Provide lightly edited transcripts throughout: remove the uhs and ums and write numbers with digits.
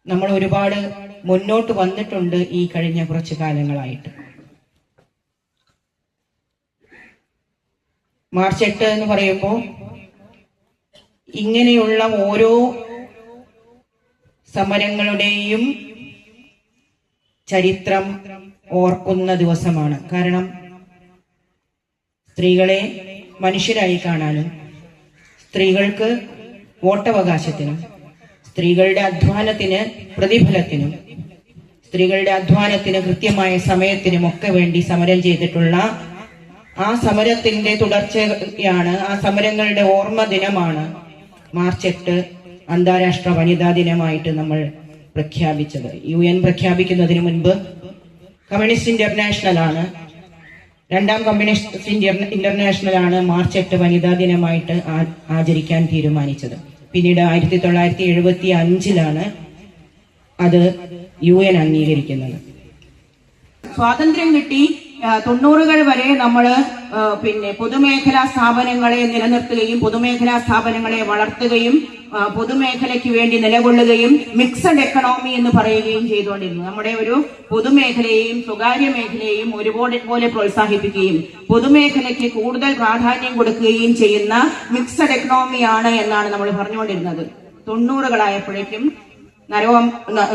നമ്മൾ ഒരുപാട് മുന്നോട്ട് വന്നിട്ടുണ്ട് ഈ കഴിഞ്ഞ കുറച്ചു കാലങ്ങളായിട്ട്. മാർച്ച് 8 എന്ന് പറയുമ്പോൾ ഇങ്ങനെയുള്ള ഓരോ സമരങ്ങളുടെയും ചരിത്രം ഓർക്കുന്ന ദിവസമാണ്. കാരണം സ്ത്രീകളെ മനുഷ്യരായി കാണാനും സ്ത്രീകൾക്ക് വോട്ടവകാശത്തിനും സ്ത്രീകളുടെ അധ്വാനത്തിന് പ്രതിഫലത്തിനും സ്ത്രീകളുടെ അധ്വാനത്തിന് കൃത്യമായ സമയത്തിനുമൊക്കെ വേണ്ടി സമരം ചെയ്തിട്ടുള്ള ആ സമരത്തിന്റെ തുടർച്ചയാണ്, ആ സമരങ്ങളുടെ ഓർമ്മ ദിനമാണ് മാർച്ച് 8 അന്താരാഷ്ട്ര വനിതാ ദിനമായിട്ട് നമ്മൾ പ്രഖ്യാപിച്ചത്. UN പ്രഖ്യാപിക്കുന്നതിന് മുൻപ് കമ്മ്യൂണിസ്റ്റ് ഇന്റർനാഷണൽ ആണ്, രണ്ടാം കമ്മ്യൂണിസ്റ്റ് ഇന്റർനാഷണൽ ആണ് മാർച്ച് 8 വനിതാ ദിനമായിട്ട് ആചരിക്കാൻ തീരുമാനിച്ചത്. പിന്നീട് 1975 അത് UN അംഗീകരിക്കുന്നത്. സ്വാതന്ത്ര്യം കിട്ടി 90-കൾ വരെ നമ്മൾ പൊതുമേഖലാ സ്ഥാപനങ്ങളെ നിലനിർത്തുകയും പൊതുമേഖലാ സ്ഥാപനങ്ങളെ വളർത്തുകയും പൊതുമേഖലയ്ക്ക് വേണ്ടി നിലകൊള്ളുകയും മിക്സഡ് എക്കണോമി എന്ന് പറയുകയും ചെയ്തുകൊണ്ടിരുന്നു. നമ്മുടെ ഒരു പൊതുമേഖലയെയും സ്വകാര്യ മേഖലയെയും ഒരുപോലെ പ്രോത്സാഹിപ്പിക്കുകയും പൊതുമേഖലയ്ക്ക് കൂടുതൽ പ്രാധാന്യം കൊടുക്കുകയും ചെയ്യുന്ന മിക്സഡ് എക്കണോമിയാണ് എന്നാണ് നമ്മൾ പറഞ്ഞുകൊണ്ടിരുന്നത്. 90-കളായപ്പോഴേക്കും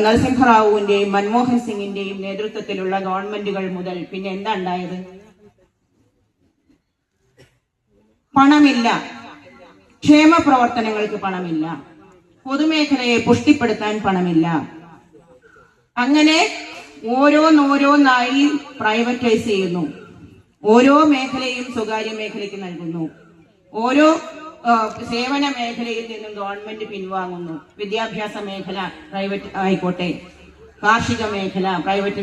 നരസിംഹറാവുവിന്റെയും മൻമോഹൻ സിംഗിന്റെയും നേതൃത്വത്തിലുള്ള ഗവൺമെന്റുകൾ മുതൽ പിന്നെ എന്താ ഉണ്ടായത്? പണമില്ല, ക്ഷേമ പ്രവർത്തനങ്ങൾക്ക് പണമില്ല, പൊതുമേഖലയെ പുഷ്ടിപ്പെടുത്താൻ പണമില്ല. അങ്ങനെ ഓരോന്നായി പ്രൈവറ്റൈസ് ചെയ്യുന്നു. ഓരോ മേഖലയും സ്വകാര്യ മേഖലയ്ക്ക് നൽകുന്നു. ഓരോ സേവന മേഖലയിൽ നിന്നും ഗവൺമെന്റ് പിൻവാങ്ങുന്നു. വിദ്യാഭ്യാസ മേഖല പ്രൈവറ്റ് ആയിക്കോട്ടെ, കാർഷിക മേഖല പ്രൈവറ്റ്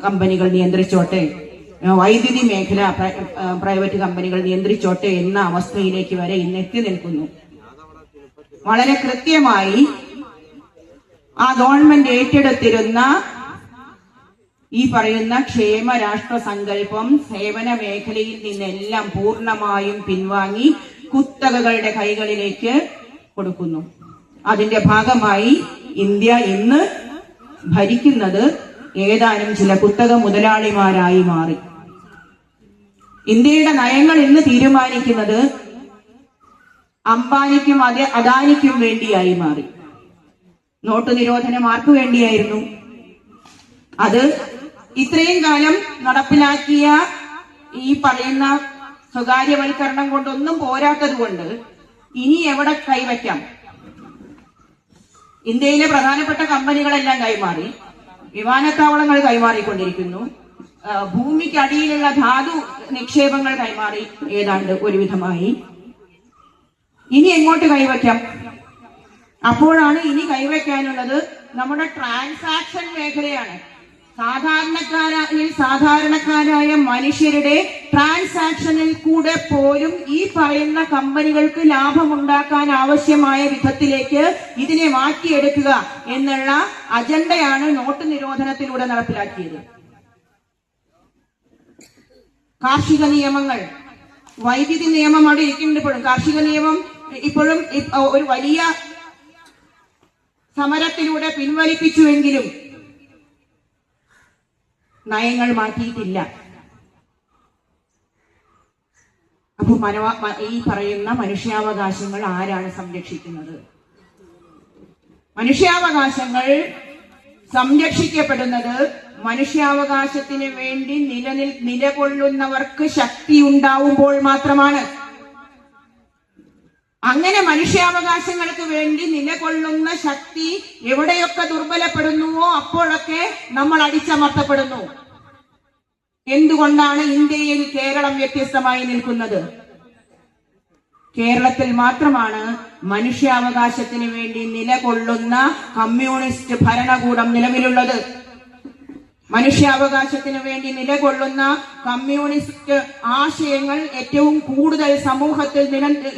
കമ്പനികൾ നിയന്ത്രിച്ചോട്ടെ, വൈദ്യുതി മേഖല പ്രൈവറ്റ് കമ്പനികൾ നിയന്ത്രിച്ചോട്ടെ എന്ന അവസ്ഥയിലേക്ക് വരെ ഇന്ന് എത്തി നിൽക്കുന്നു. വളരെ കൃത്യമായി ആ ഗവൺമെന്റ് ഏറ്റെടുത്തിരുന്ന ഈ പറയുന്ന ക്ഷേമ രാഷ്ട്ര സങ്കല്പം സേവന മേഖലയിൽ നിന്നെല്ലാം പൂർണ്ണമായും പിൻവാങ്ങി കുത്തകകളുടെ കൈകളിലേക്ക് കൊടുക്കുന്നു. അതിന്റെ ഭാഗമായി ഇന്ത്യ ഇന്ന് ഭരിക്കുന്നത് ഏതാനും ചില കുത്തക മുതലാളിമാരായി മാറി. ഇന്ത്യയുടെ നയങ്ങൾ ഇന്ന് തീരുമാനിക്കുന്നത് അംബാനിക്കും അദാനിക്കും വേണ്ടിയായി മാറി. നോട്ട് നിരോധനം ആർക്കു വേണ്ടിയായിരുന്നു? അത് ഇത്രയും കാലം നടപ്പിലാക്കിയ ഈ പറയുന്ന സ്വകാര്യവൽക്കരണം കൊണ്ടൊന്നും പോരാത്തത് കൊണ്ട് ഇനി എവിടെ കൈവയ്ക്കാം? ഇന്ത്യയിലെ പ്രധാനപ്പെട്ട കമ്പനികളെല്ലാം കൈമാറി, വിമാനത്താവളങ്ങൾ കൈമാറിക്കൊണ്ടിരിക്കുന്നു, ഭൂമിക്കടിയിലുള്ള ധാതു നിക്ഷേപങ്ങൾ കൈമാറി ഏതാണ്ട് ഒരുവിധമായി. ഇനി എങ്ങോട്ട് കൈവയ്ക്കാം? അപ്പോഴാണ് ഇനി കൈവയ്ക്കാനുള്ളത് നമ്മുടെ ട്രാൻസാക്ഷൻ മേഖലയാണ്. സാധാരണക്കാരായ മനുഷ്യരുടെ ട്രാൻസാക്ഷനിൽ കൂടെ പോലും ഈ പറയുന്ന കമ്പനികൾക്ക് ലാഭമുണ്ടാക്കാൻ ആവശ്യമായ വിധത്തിലേക്ക് ഇതിനെ മാറ്റിയെടുക്കുക എന്നുള്ള അജണ്ടയാണ് നോട്ട് നിരോധനത്തിലൂടെ നടപ്പിലാക്കിയത്. കാർഷിക നിയമങ്ങൾ, വൈദ്യുതി നിയമം അവിടെ ഇരിക്കുന്നുണ്ട്. ഇപ്പോഴും കാർഷിക നിയമം ഇപ്പോഴും ഒരു വലിയ സമരത്തിലൂടെ പിൻവലിപ്പിച്ചുവെങ്കിലും നയങ്ങൾ മാറ്റിയിട്ടില്ല. അപ്പൊ ഈ പറയുന്ന മനുഷ്യാവകാശങ്ങൾ ആരാണ് സംരക്ഷിക്കുന്നത്? മനുഷ്യാവകാശങ്ങൾ സംരക്ഷിക്കപ്പെടുന്നത് മനുഷ്യാവകാശത്തിന് വേണ്ടി നിലകൊള്ളുന്നവർക്ക് ശക്തി ഉണ്ടാവുമ്പോൾ മാത്രമാണ്. അങ്ങനെ മനുഷ്യാവകാശങ്ങൾക്ക് വേണ്ടി നിലകൊള്ളുന്ന ശക്തി എവിടെയൊക്കെ ദുർബലപ്പെടുന്നുവോ അപ്പോഴൊക്കെ നമ്മൾ അടിച്ചമർത്തപ്പെടുന്നു. എന്തുകൊണ്ടാണ് ഇന്ത്യയിൽ കേരളം വ്യത്യസ്തമായി നിൽക്കുന്നത്? കേരളത്തിൽ മാത്രമാണ് മനുഷ്യാവകാശത്തിന് വേണ്ടി നിലകൊള്ളുന്ന കമ്മ്യൂണിസ്റ്റ് ഭരണകൂടം നിലവിലുള്ളത്. മനുഷ്യാവകാശത്തിന് വേണ്ടി നിലകൊള്ളുന്ന കമ്മ്യൂണിസ്റ്റ് ആശയങ്ങൾ ഏറ്റവും കൂടുതൽ സമൂഹത്തിൽ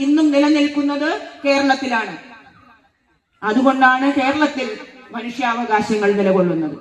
ഇന്നും നിലനിൽക്കുന്നത് കേരളത്തിലാണ്. അതുകൊണ്ടാണ് കേരളത്തിൽ മനുഷ്യാവകാശങ്ങൾ നിലകൊള്ളുന്നത്.